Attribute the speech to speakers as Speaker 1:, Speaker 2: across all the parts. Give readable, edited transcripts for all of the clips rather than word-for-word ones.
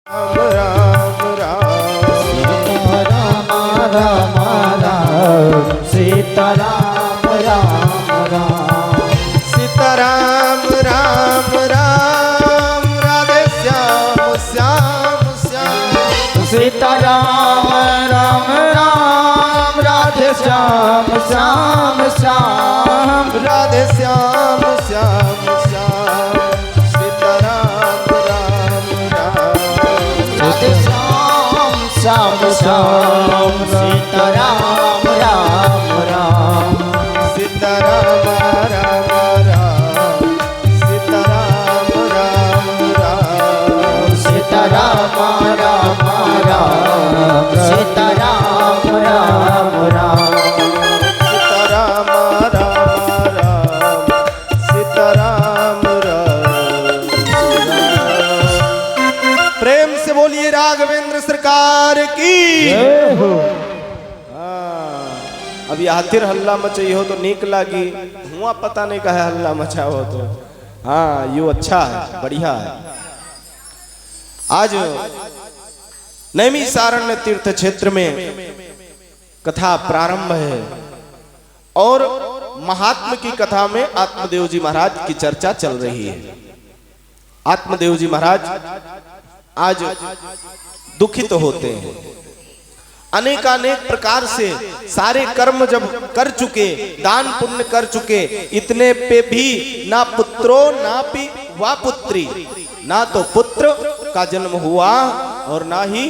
Speaker 1: राम राम राम सीताराम राम राम सीताराम राम राम राधे श्याम श्याम श्याम सीताराम राम राम राधे श्याम श्याम श्याम राधे श्याम श्याम श्याम सीताराम राम राम राधे श्याम श्याम श्याम सीताराम राम राम सीताराम राम राम सीताराम राम राम सीताराम राम राम सीताराम राम राम सीताराम राम राम सीताराम राम। प्रेम से बोलिए राघवेंद्र सरकार की। अब यह हाथिर हल्ला मचाई हो तो नीक लागी, हुआ पता नहीं कहे हल्ला मचा हो तो हाँ यू अच्छा है, बढ़िया है। आज नैमिषारण्य तीर्थ क्षेत्र में कथा प्रारंभ है और महात्मा की कथा में आत्मदेव जी महाराज की चर्चा चल रही है। आत्मदेव जी महाराज आज दुखित होते हैं, अनेकानेक प्रकार से सारे कर्म जब कर चुके, दान पुण्य कर चुके, इतने पे भी ना पुत्रो ना पी वा पुत्री, ना तो पुत्र का जन्म हुआ और ना ही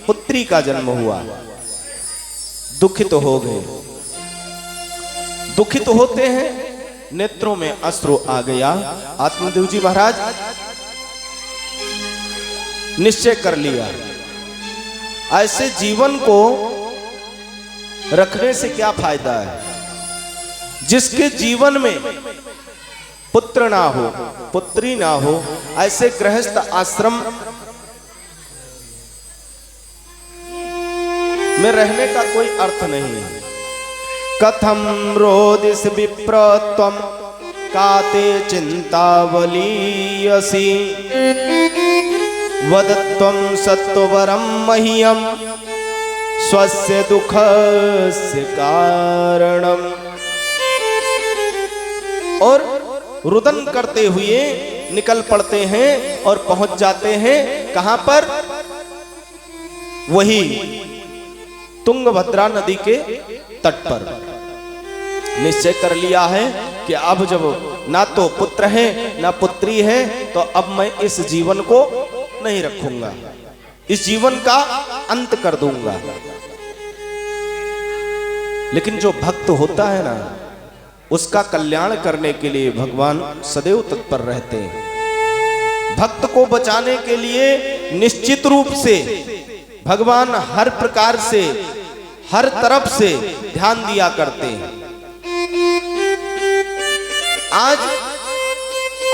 Speaker 1: पुत्री का जन्म हुआ। दुखित हो गए। दुखित होते हैं, नेत्रों में अश्रु आ गया। आत्मदेव जी महाराज निश्चय कर लिया, ऐसे जीवन को रखने से क्या फायदा है। जिसके जीवन में पुत्र ना हो, पुत्री ना हो, ऐसे गृहस्थ आश्रम में रहने का कोई अर्थ नहीं है। कथम रोदिस विप्र त्वं काते चिंतावलीयसी वदत्वं सत्वरम मह्यम स्वस्य दुःखस्य कारणम। और रुदन करते हुए निकल पड़ते हैं और पहुंच जाते हैं कहां पर? वही तुंगभद्रा नदी के तट पर। निश्चय कर लिया है कि अब जब ना तो पुत्र है ना पुत्री है तो अब मैं इस जीवन को नहीं रखूंगा, इस जीवन का अंत कर दूंगा। लेकिन जो भक्त होता है ना, उसका कल्याण करने के लिए भगवान सदैव तत्पर रहते हैं। भक्त को बचाने के लिए निश्चित रूप से भगवान हर प्रकार से, हर तरफ से ध्यान दिया करते हैं। आज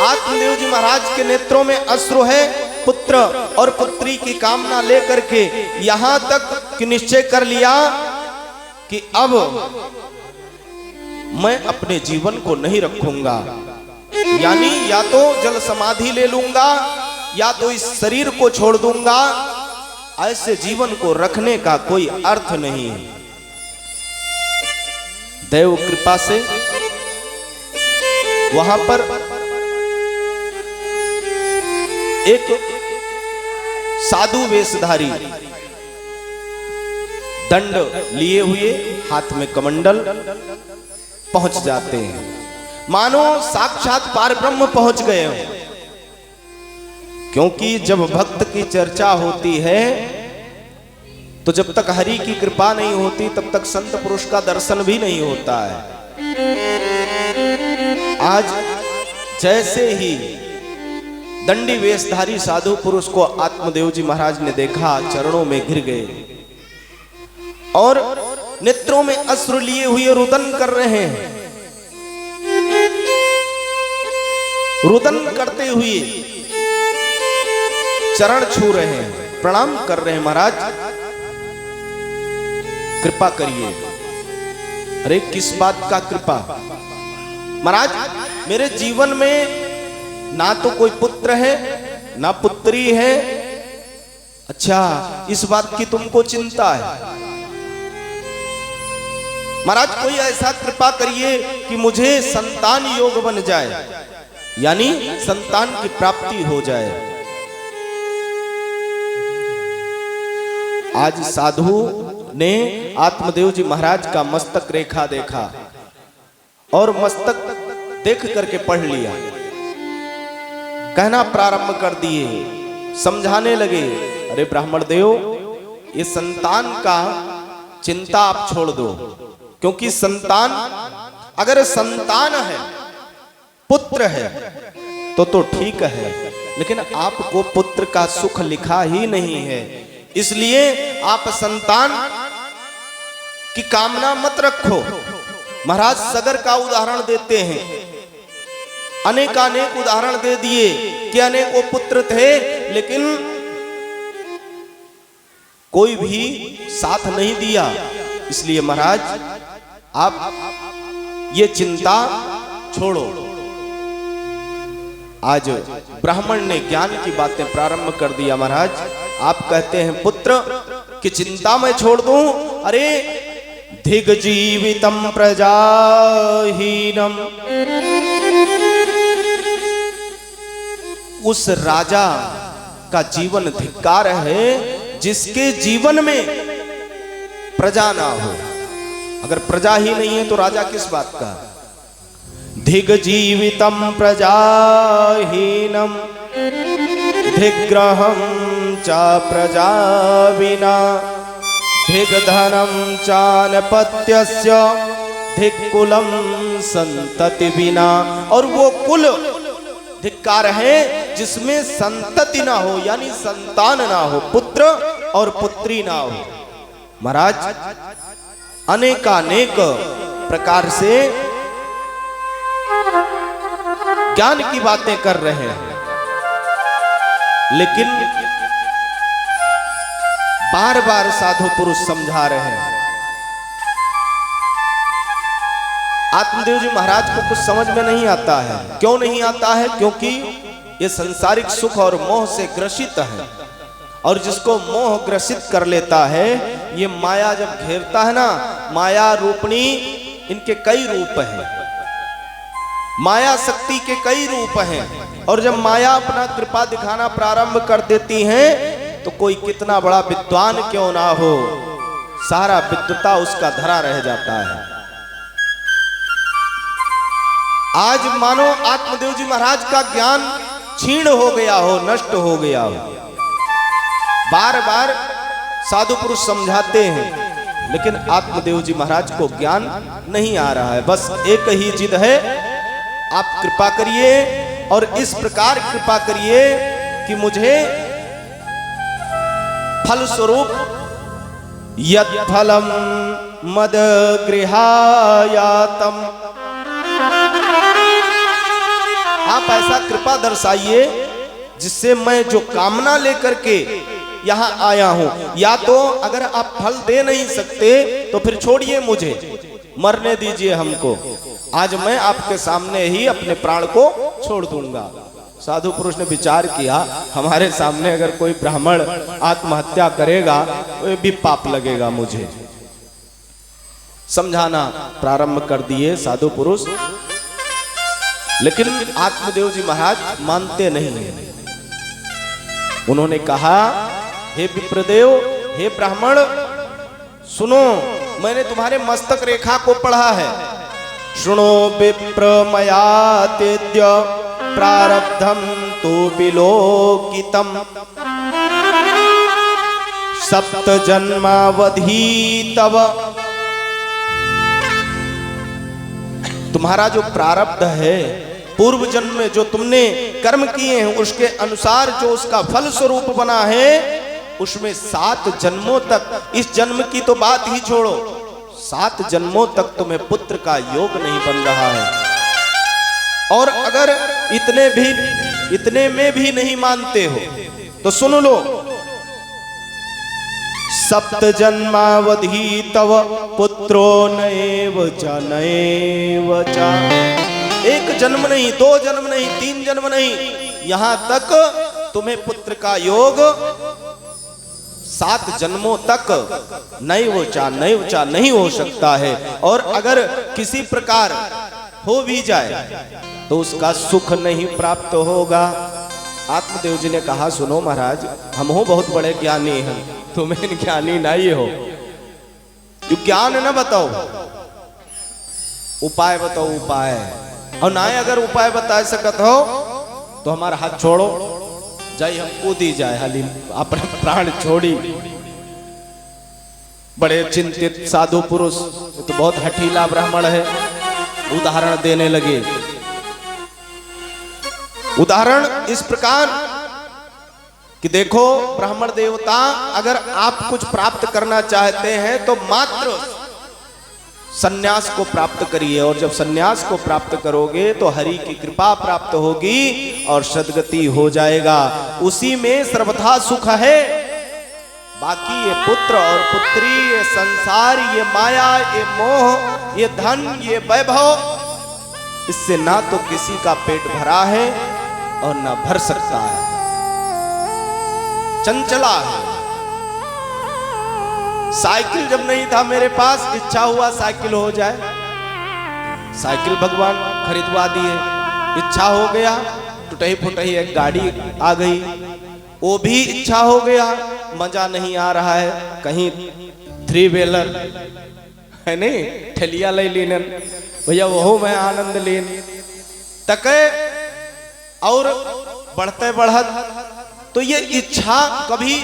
Speaker 1: आत्मदेव जी महाराज के नेत्रों में अश्रु है, पुत्र और पुत्री की कामना लेकर के यहां तक कि निश्चय कर लिया कि अब मैं अपने जीवन को नहीं रखूंगा, यानी या तो जल समाधि ले लूंगा या तो इस शरीर को छोड़ दूंगा। ऐसे जीवन को रखने का कोई अर्थ नहीं है। दैव कृपा से वहां पर एक साधु वेशधारी दंड लिए हुए, हाथ में कमंडल, पहुंच जाते हैं। मानो साक्षात पारब्रह्म पहुंच गए हो। क्योंकि जब भक्त की चर्चा होती है तो जब तक हरि की कृपा नहीं होती तब तक संत पुरुष का दर्शन भी नहीं होता है। आज जैसे ही दंडी वेशधारी साधु पुरुष को आत्मदेव जी महाराज ने देखा, चरणों में गिर गए और नेत्रों में अश्रु लिए हुए रुदन कर रहे हैं। रुदन करते हुए चरण छू रहे हैं, प्रणाम कर रहे हैं। महाराज कृपा करिए। अरे किस बात का कृपा? महाराज मेरे जीवन में ना तो कोई पुत्र है ना पुत्री है, अच्छा, इस बात की तुमको चिंता है? महाराज कोई ऐसा कृपा करिए कि मुझे संतान योग बन जाए, यानी संतान की प्राप्ति हो जाए। आज साधु ने आत्मदेव जी महाराज का मस्तक रेखा देखा और मस्तक देख करके पढ़ लिया, कहना प्रारंभ कर दिए, समझाने लगे, अरे ब्राह्मण देव, ये संतान का चिंता आप छोड़ दो, क्योंकि संतान, अगर संतान है, पुत्र है तो ठीक है, लेकिन आपको पुत्र का सुख लिखा ही नहीं है, इसलिए आप संतान की कामना मत रखो। महाराज सगर का उदाहरण देते हैं, अनेकानेक उदाहरण दे दिए कि अनेकों पुत्र थे, लेकिन कोई भी साथ नहीं दिया। इसलिए महाराज आप ये चिंता छोड़ो। आज ब्राह्मण ने ज्ञान की बातें प्रारंभ कर दिया। महाराज आप कहते हैं पुत्र की चिंता मैं छोड़ दूं? अरे दिग्जीवितम प्रजाहीनम, उस राजा का जीवन धिक्कार है जिसके जीवन में प्रजा ना हो। अगर प्रजा ही नहीं है तो राजा किस बात का? दिग्जीवितम प्रजाहीनम धिग्रहम च प्रजा विना धिग्धनम चानपत्यस्य धिक्कुलम संतति बिना। और वो कुल धिक्कार है जिसमें संतति ना हो, यानी संतान ना हो, पुत्र और पुत्री ना हो। महाराज अनेकानेक प्रकार से ज्ञान की बातें कर रहे हैं, लेकिन बार बार साधु पुरुष समझा रहे हैं। आत्मदेव जी महाराज को कुछ समझ में नहीं आता है। क्यों नहीं आता है? क्योंकि ये संसारिक सुख और मोह से ग्रसित है, और जिसको मोह ग्रसित कर लेता है, ये माया जब घेरता है ना, माया रूपणी, इनके कई रूप हैं, माया शक्ति के कई रूप हैं, और जब माया अपना कृपा दिखाना प्रारंभ कर देती हैं, तो कोई कितना बड़ा विद्वान क्यों ना हो, सारा विद्वता उसका धरा रह जाता है। आज मानो आत्मदेव जी महाराज का ज्ञान क्षीण हो गया हो, नष्ट हो गया हो। बार बार साधु पुरुष समझाते हैं, लेकिन आत्मदेव जी महाराज को ज्ञान नहीं आ रहा है। बस एक ही जिद है, आप कृपा करिए, और इस प्रकार कृपा करिए कि मुझे फल स्वरूप यद फलम मद गृहायातम, आप ऐसा कृपा दर्शाइए जिससे मैं जो कामना लेकर के यहां आया हूं, या तो अगर आप फल दे नहीं सकते तो फिर छोड़िए, मुझे मरने दीजिए हमको, आज मैं आपके सामने ही अपने प्राण को छोड़ दूंगा। साधु पुरुष ने विचार किया, हमारे सामने अगर कोई ब्राह्मण आत्महत्या करेगा तो भी पाप लगेगा मुझे। समझाना प्रारंभ कर दिए साधु पुरुष, लेकिन आत्मदेव जी महाराज मानते नहीं हैं। उन्होंने कहा, हे विप्रदेव, हे ब्राह्मण, सुनो, मैंने तुम्हारे मस्तक रेखा को पढ़ा है। सुनो विप्र मया तेद्य प्रारब्धम तो विलोकितम सप्त जन्मावधि तव। तुम्हारा जो प्रारब्ध है, पूर्व जन्म में जो तुमने कर्म किए हैं, उसके अनुसार जो उसका फल स्वरूप बना है, उसमें 7 जन्मों तक, इस जन्म की तो बात ही छोड़ो, 7 जन्मों तक तुम्हें पुत्र का योग नहीं बन रहा है। और अगर इतने में भी नहीं मानते हो तो सुन लो, सप्त जन्मावधि तव पुत्रो नैव च। एक जन्म नहीं, 2 जन्म नहीं, 3 जन्म नहीं, यहां तक तुम्हें पुत्र का योग 7 जन्मों तक नैव चा नहीं हो सकता है। और अगर किसी प्रकार हो भी जाए तो उसका सुख नहीं प्राप्त होगा। आत्मदेव जी ने कहा, सुनो महाराज, हम हो बहुत बड़े ज्ञानी हैं, तुम्हें ज्ञानी नहीं हो, ज्ञान न बताओ, उपाय बताओ उपाय। और ना अगर उपाय बता सकत हो तो हमारा हाथ छोड़ो, जाई हम कूदी जाए, हाली अपने प्राण छोड़ी। बड़े चिंतित साधु पुरुष, तो बहुत हठीला ब्राह्मण है, उदाहरण देने लगे। उदाहरण इस प्रकार कि देखो ब्राह्मण देवता, अगर आप कुछ प्राप्त करना चाहते हैं तो मात्र सन्यास को प्राप्त करिए, और जब सन्यास को प्राप्त करोगे तो हरि की कृपा प्राप्त होगी और सद्गति हो जाएगा। उसी में सर्वथा सुख है। बाकी ये पुत्र और पुत्री, ये संसार, ये माया, ये मोह, ये धन, ये वैभव, इससे ना तो किसी का पेट भरा है और ना भर सकता है, चंचला है। साइकिल जब नहीं था मेरे पास, इच्छा हुआ साइकिल हो जाए, साइकिल भगवान खरीदवा दिए। इच्छा हो गया, टूटी फुटही एक गाड़ी आ गई, वो भी इच्छा हो गया, मजा नहीं आ रहा है, कहीं 3 व्हीलर है नहीं, ठेलिया ले लेने भैया, वो मैं आनंद लेन तके। और बढ़ते बढ़त तो ये इच्छा कभी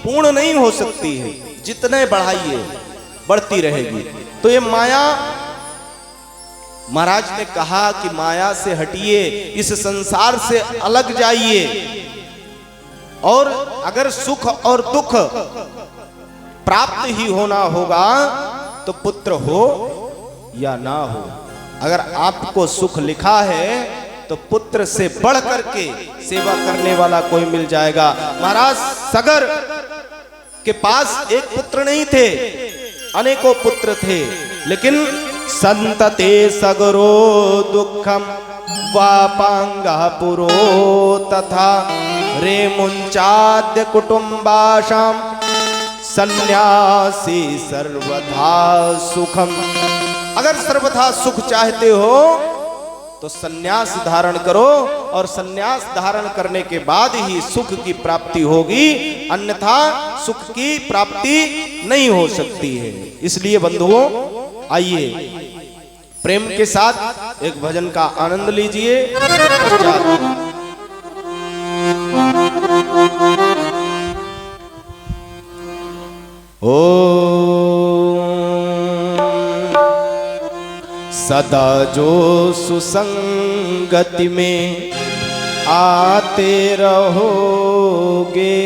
Speaker 1: पूर्ण नहीं हो सकती है, जितने बढ़ाइए बढ़ती रहेगी। तो ये माया, महाराज ने कहा कि माया से हटिए, इस संसार से अलग जाइए, और अगर सुख और दुख प्राप्त ही होना होगा तो पुत्र हो या ना हो। अगर आपको सुख लिखा है तो पुत्र से बढ़ करके सेवा करने वाला कोई मिल जाएगा। महाराज सगर के पास एक पुत्र नहीं थे, अनेकों पुत्र थे, लेकिन संतते सगरो दुखम वापांगा पुरो तथा रे मुंचाद्य कुटुंबाशाम सन्यासी सर्वथा सुखम। अगर सर्वथा सुख चाहते हो तो सन्यास धारण करो, और सन्यास धारण करने के बाद ही सुख की प्राप्ति होगी, अन्यथा सुख की प्राप्ति नहीं हो सकती है। इसलिए बंधुओं, आइए प्रेम के साथ एक भजन का आनंद लीजिए। सदा जो सुसंगति में आते रहोगे,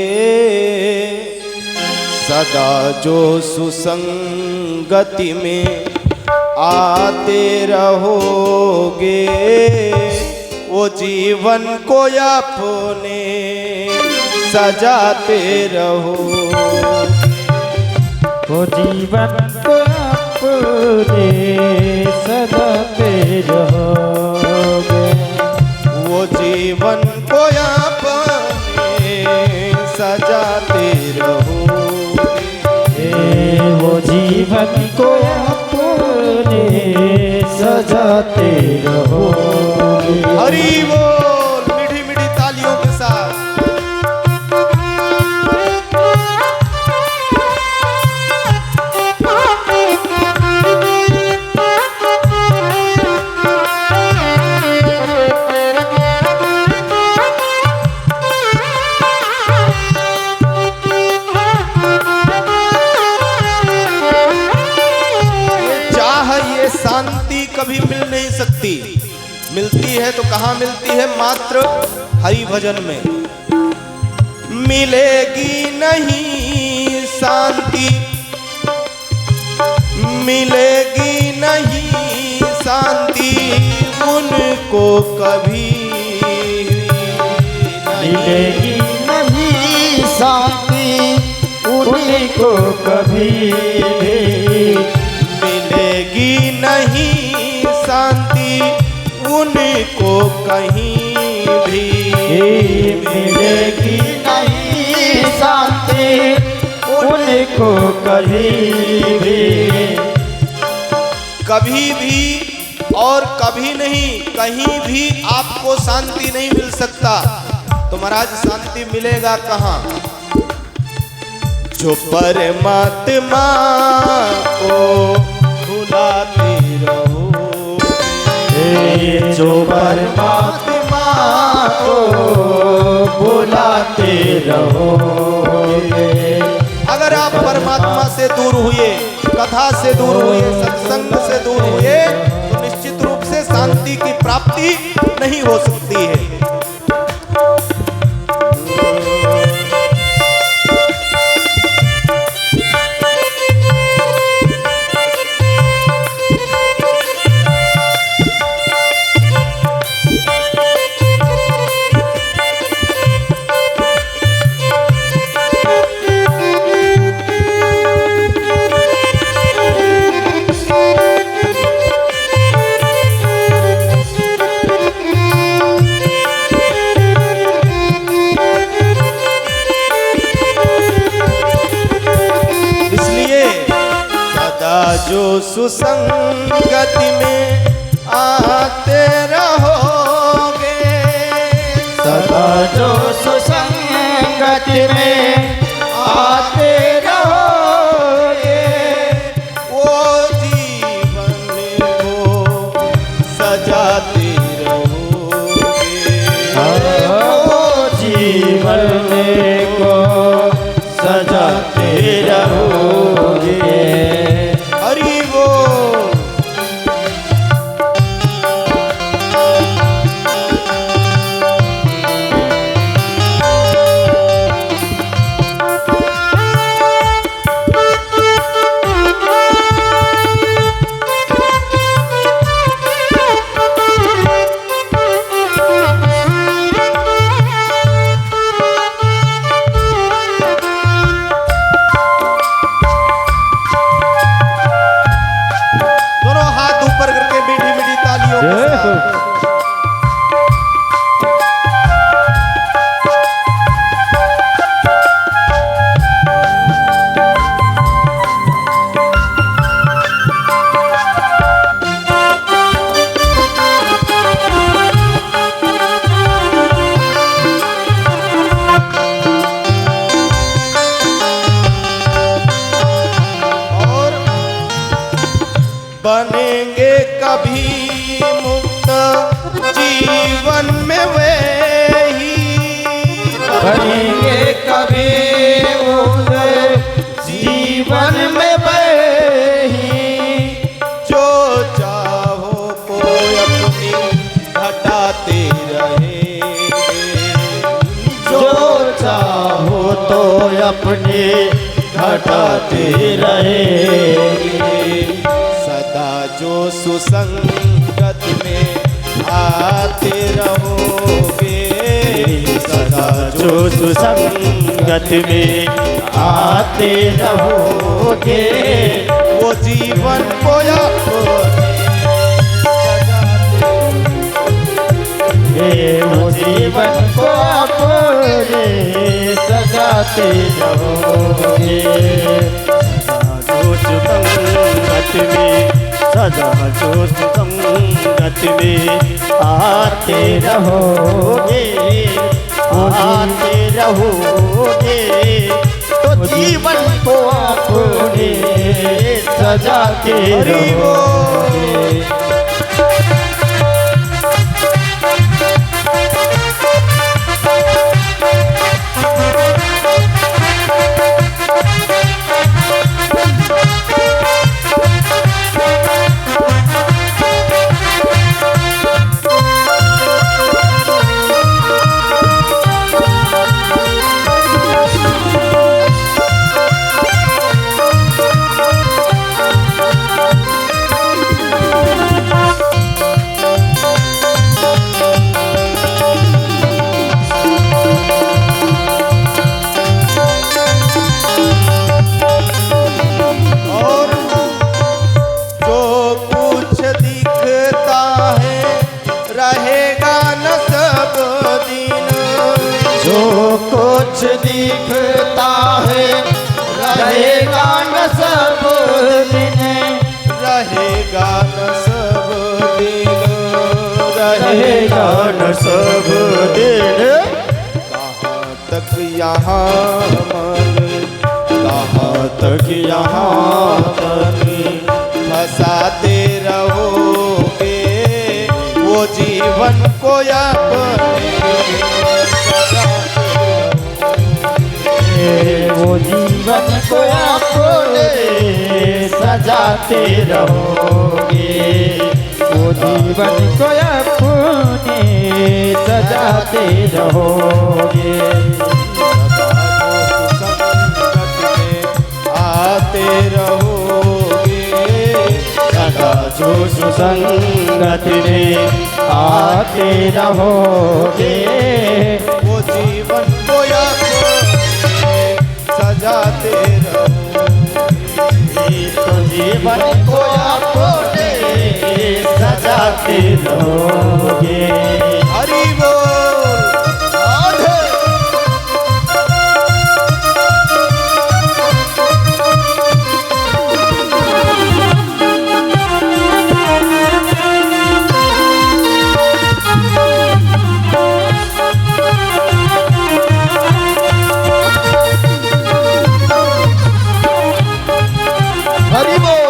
Speaker 1: सदा जो सुसंगति में आते रहोगे, वो जीवन को अपने सजाते रहो,
Speaker 2: वो जीवन को अपने सजाते रहोगे,
Speaker 1: वो जीवन को अपने सजाते रहोगे,
Speaker 2: वो जीवन को अपने सजाते रहोगे।
Speaker 1: हरि बोल, मीठी मीठी तालियों के साथ। शांति कभी मिल नहीं सकती, मिलती है तो कहाँ मिलती है? मात्र हरि भजन में। मिलेगी नहीं शांति, मिलेगी नहीं शांति उनको कभी,
Speaker 2: मिलेगी नहीं शांति उनको कभी भी,
Speaker 1: मिलेगी नहीं शांति उनको कहीं भी,
Speaker 2: मिलेगी नहीं शांति को कभी
Speaker 1: भी और कभी नहीं, कहीं भी आपको शांति नहीं मिल सकता। तो महाराज शांति मिलेगा कहाँ? जो परमात्मा को भुलाते रहो,
Speaker 2: जो परमात्मा को बुलाते रहोगे।
Speaker 1: अगर आप परमात्मा से दूर हुए, कथा से दूर हुए, सत्संग से दूर हुए, तो निश्चित रूप से शांति की प्राप्ति नहीं हो सकती है। जो सुसंगति में आते रहोगे,
Speaker 2: सदा जो सुसंगति में आते रहोगे,
Speaker 1: वो जीवन को सजाते रहोगे,
Speaker 2: वो जीवन को सजाते रहोगे।
Speaker 1: बनेंगे कभी मुक्त जीवन में वे ही,
Speaker 2: बनेंगे कभी मुक्त जीवन में वे ही,
Speaker 1: जो चाहो को अपनी हटाते रहेंगे,
Speaker 2: जो चाहो तो अपने हटाते रहेंगे।
Speaker 1: जो सुसंगत में आते रहोगे,
Speaker 2: सदा जो सुसंगत में आते रहोगे,
Speaker 1: वो जीवन को
Speaker 2: वो जीवन को अपने सजाते रहोगे। सदा जो सुसंगत में आते रहोगे, आते रहोगे, तो जीवन को अपने सजाते रहोगे।
Speaker 1: यहाँ मन, कहाँ तक यहाँ तक फंसाते रहोगे वो जीवन को
Speaker 2: वो जीवन को अपने सजाते रहोगे, वो जीवन को अपने सजाते रहोगे।
Speaker 1: आते रहोगे
Speaker 2: सदा जो सुसंगत में आते रहोगे,
Speaker 1: वो जीवन को सजाते रहोगे,
Speaker 2: तो जीवन को अपने सजाते रहोगे।
Speaker 1: हरि बोल राधे। हरि बोल।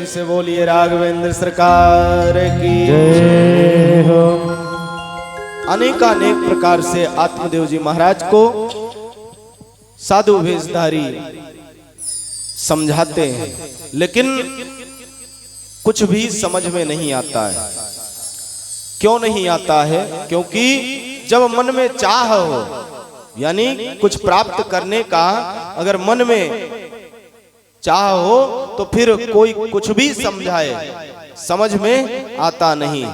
Speaker 1: से बोलिए राघवेंद्र सरकार की
Speaker 2: जय हो।
Speaker 1: अनेकानेक प्रकार से आत्मदेव जी महाराज को साधु वेशधारी समझाते हैं, लेकिन कुछ भी समझ में नहीं आता है। क्यों नहीं आता है? क्योंकि जब मन में चाह हो, यानी कुछ प्राप्त करने का अगर मन में चाह हो, तो फिर कोई कुछ भी समझाए समझ में आता नहीं।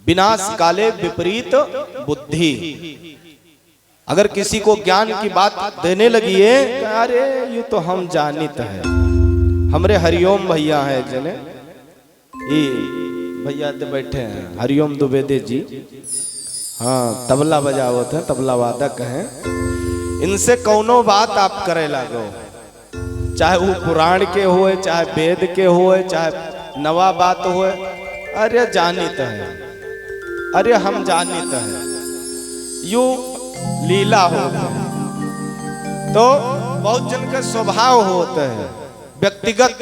Speaker 1: विनाश काले विपरीत बुद्धि। अगर किसी को ज्ञान की बात देने लगी है, अरे ये तो हम जानित है। हमरे हरिओम भैया हैं जने, ये भैया तो बैठे हैं हरिओम द्विवेदी जी, हाँ तबला बजावत है, तबला वादक हैं। इनसे कौनो बात आप करे लागो, चाहे वो पुराण के होए, चाहे वेद के होए, चाहे नवा बात होए, अरे जानित है, अरे हम जानित है। यू लीला होता है तो बहुत जन का स्वभाव होता है, व्यक्तिगत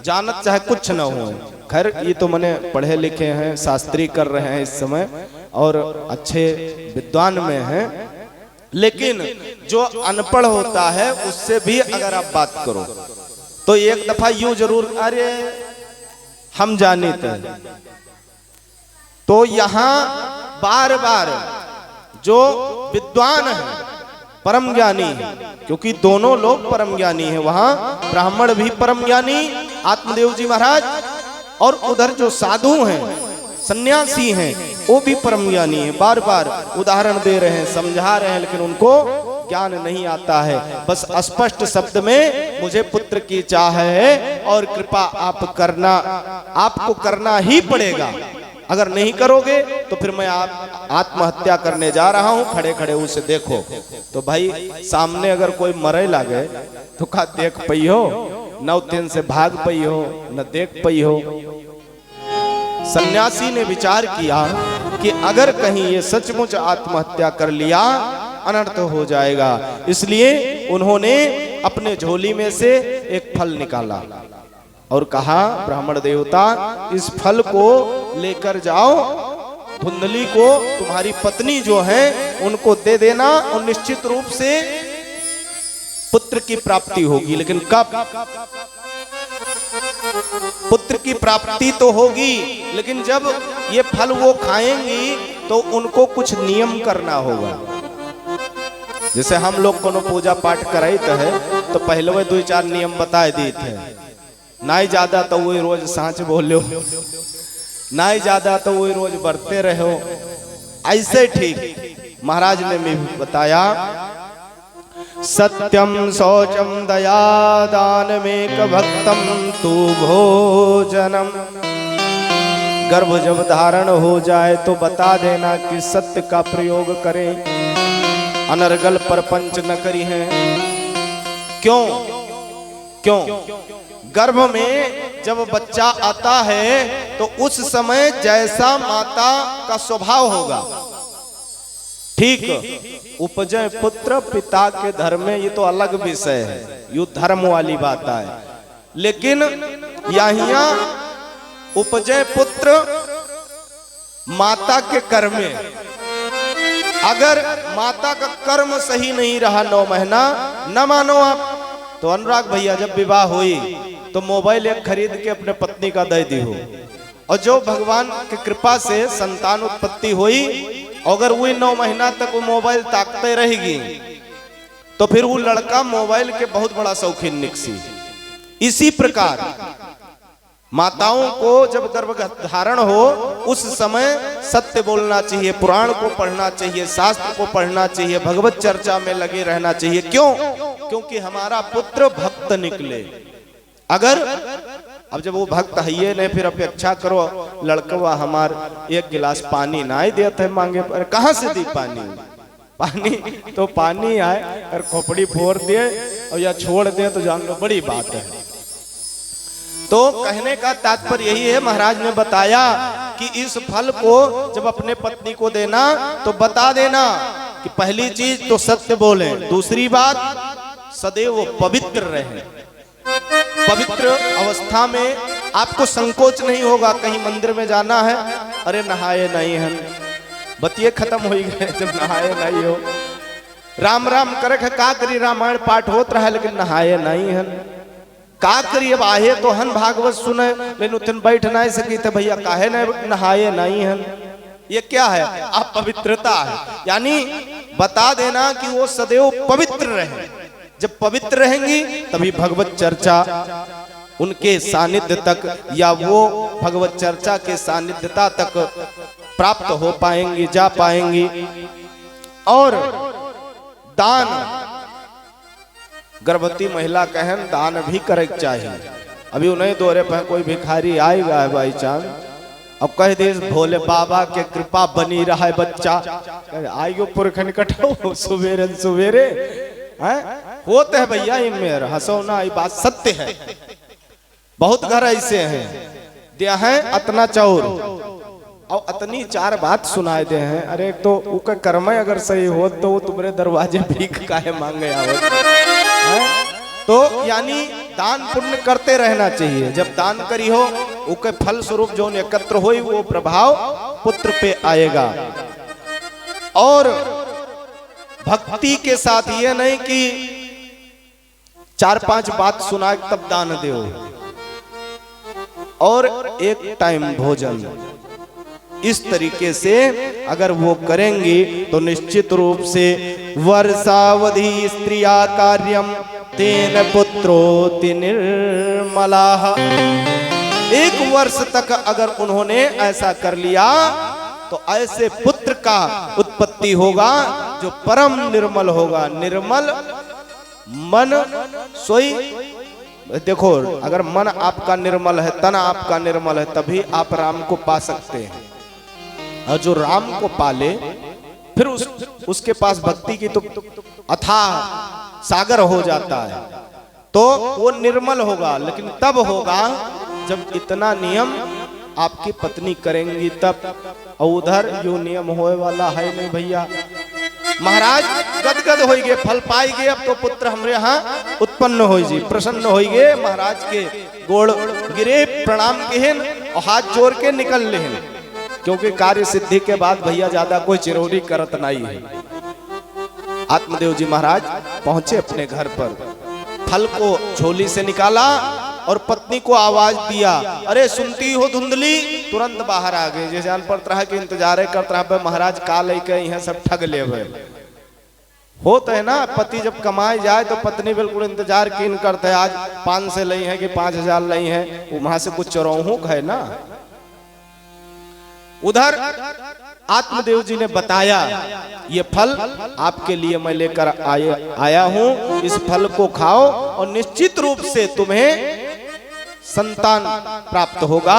Speaker 1: जानत चाहे कुछ न हो। खैर ये तो मने पढ़े लिखे हैं, शास्त्री कर रहे हैं इस समय और अच्छे विद्वान में हैं, लेकिन जो अनपढ़ होता है उससे भी अगर आप बात करो तो एक दफा यूं जरूर, अरे हम जानित हैं। तो यहाँ बार बार जो विद्वान है, परम ज्ञानी है, क्योंकि दोनों लोग परम ज्ञानी हैं, वहां ब्राह्मण भी परम ज्ञानी आत्मदेव जी महाराज, और उधर जो साधु हैं, सन्यासी हैं, वो भी परम ज्ञानी है। बार बार उदाहरण दे रहे हैं, समझा रहे हैं, लेकिन उनको ज्ञान नहीं आता है। बस स्पष्ट शब्द में मुझे पुत्र की चाह है और कृपा आप करना, आपको करना ही पड़ेगा। अगर नहीं करोगे तो फिर मैं आप आत्महत्या करने जा रहा हूं, खड़े खड़े उसे देखो। तो भाई सामने अगर कोई मरे लागे तो का देख पई हो, न तीन से भाग पई हो, न देख पई हो। सन्यासी ने विचार किया कि अगर कहीं ये सचमुच आत्महत्या कर लिया अनर्थ हो जाएगा, इसलिए उन्होंने अपने झोली में से एक फल निकाला और कहा, ब्राह्मण देवता इस फल को लेकर जाओ, धुंधली को तुम्हारी पत्नी जो है उनको दे देना और निश्चित रूप से पुत्र की प्राप्ति होगी। लेकिन कब? पुत्र की प्राप्ति तो होगी, लेकिन जब ये फल वो खाएंगी तो उनको कुछ नियम करना होगा। जैसे हम लोग कोनो पूजा पाठ कराते है तो पहले वे 2-4 नियम बताए दी थे, ना ज्यादा तो वही रोज सांच बोलो, ना ज्यादा तो वही रोज बरते रहो, ऐसे ठीक महाराज ने भी बताया, सत्यम शौचम दया दानमेक भक्तम तू भोजनम। गर्भ जब धारण हो जाए तो बता देना कि सत्य का प्रयोग करें, अनर्गल परपंच न करी है। क्यों? क्यों? गर्भ में जब बच्चा आता है तो उस समय जैसा माता का स्वभाव होगा, ठीक उपजय पुत्र पिता के धर्म में, ये तो अलग विषय है, ये धर्म वाली बात है। लेकिन यहाँ उपजय पुत्र माता के कर्म में, अगर माता का कर्म सही नहीं रहा 9 महीना, न मानो आप तो अनुराग भैया जब विवाह हुई तो मोबाइल एक खरीद के अपने पत्नी का दे दी हो, और जो भगवान की कृपा से संतान उत्पत्ति हुई, अगर वही 9 महीना तक वो मोबाइल ताकते रहेगी तो फिर वो लड़का मोबाइल के बहुत बड़ा शौकीन निकसी। इसी प्रकार माताओं को जब गर्भ धारण हो उस समय सत्य बोलना चाहिए, पुराण को पढ़ना चाहिए, शास्त्र को पढ़ना चाहिए, भगवत चर्चा में लगे रहना चाहिए। क्यों? क्योंकि हमारा पुत्र भक्त निकले। अगर अब जब वो भक्त है ये नहीं, फिर अपेक्षा करो लड़कवा हमार एक गिलास पानी ना ही देते मांगे पर, कहां से दी पानी? पानी तो पानी आए और खोपड़ी फोड़ दे और या छोड़ दे तो जान लो बड़ी बात है। तो कहने का तात्पर्य यही है, महाराज ने बताया कि इस फल को जब अपने पत्नी को देना तो बता देना कि पहली चीज तो सत्य बोले, दूसरी बात सदैव पवित्र रहे। पवित्र अवस्था में आपको संकोच नहीं होगा। कहीं मंदिर में जाना है, अरे नहाए नहीं हैं, बतिये खत्म हो गए जब नहाए नहीं हो, राम राम करे का करी, रामायण पाठ होत रहा लेकिन नहाए नहीं हैं, का करी अब आहे तो हन भागवत सुने लेकिन उतन बैठ नहीं सकी थे भैया काहे नहीं नहाए नहीं हैं। ये क्या है? अपवित्रता है। यानी बता देना कि वो सदैव पवित्र रहे। जब पवित्र रहेंगी तभी भगवत चर्चा उनके सानिध्य तक या वो भगवत चर्चा के सानिध्यता तक प्राप्त हो पाएंगी, जा पाएंगी। और दान, गर्भवती महिला कहन दान भी करे चाहिए। अभी उन्हें दौरे पर कोई भिखारी आएगा है बाई चांस, अब कह दे भोले बाबा के कृपा बनी रहा है बच्चा, आइयो पुरखन कटो सुवेरे सुवेरे होते है भैया, मेरा हंसो ना, ये बात सत्य है। बहुत घर ऐसे हैं दिया है अतना चौर और अतनी 4 बात सुनाए दे हैं। अरे तो उनका कर्म अगर सही हो तो वो तुम्हारे दरवाजे भीख काहे मांगे आवत। तो यानी दान पुण्य करते रहना चाहिए। जब दान करी हो उसके फल स्वरूप जो एकत्र हो वो प्रभाव पुत्र पे आएगा। और भक्ति के साथ ये नहीं कि 4-5 बात सुना तब दान दो, और एक टाइम भोजन, इस तरीके से अगर वो करेंगी तो निश्चित रूप से वर्षावधि स्त्रिया कार्यम तेन पुत्रोति निर्मलाः। 1 वर्ष तक अगर उन्होंने ऐसा कर लिया तो ऐसे पुत्र का उत्पत्ति होगा जो परम निर्मल होगा। निर्मल मन सोई, देखो अगर मन आपका निर्मल है, तन आपका निर्मल है, तभी आप राम को पा सकते हैं। और जो राम को पाले फिर उसके पास भक्ति की तो अथाह सागर हो जाता है, तो वो निर्मल होगा। लेकिन तब होगा जब इतना नियम आपकी पत्नी करेंगी तब। और उधर यो नियम होए वाला है नहीं भैया। महाराज गदगद हो गए, फल पाई गए, अब तो पुत्र हमरे यहाँ उत्पन्न हो जी, प्रसन्न हो गए। महाराज के गोड़ गिरे, प्रणाम केहन और हाथ जोड़ के निकल लेहन, क्योंकि कार्य सिद्धि के बाद भैया ज्यादा कोई चिरौरी करत नहीं है। आत्मदेव जी महाराज पहुंचे अपने घर पर, फल को झोली से निकाला और पत्नी को आवाज दिया, अरे सुनती हो धुंधली? तुरंत बाहर आ गए। जैसे जान पड़ता है कि इंतजार करता है महाराज का लेके यहाँ सब ठग ले होता है ना। पति जब कमाए जाए तो पत्नी बिल्कुल इंतजार किन करते है, आज 500 लई है कि 5000 लई है, वहां से कुछ चौराहों है ना। उधर आत्मदेव जी ने बताया ये फल आपके लिए मैं लेकर आया हूं, इस फल को खाओ और निश्चित रूप से तुम्हें संतान प्राप्त होगा।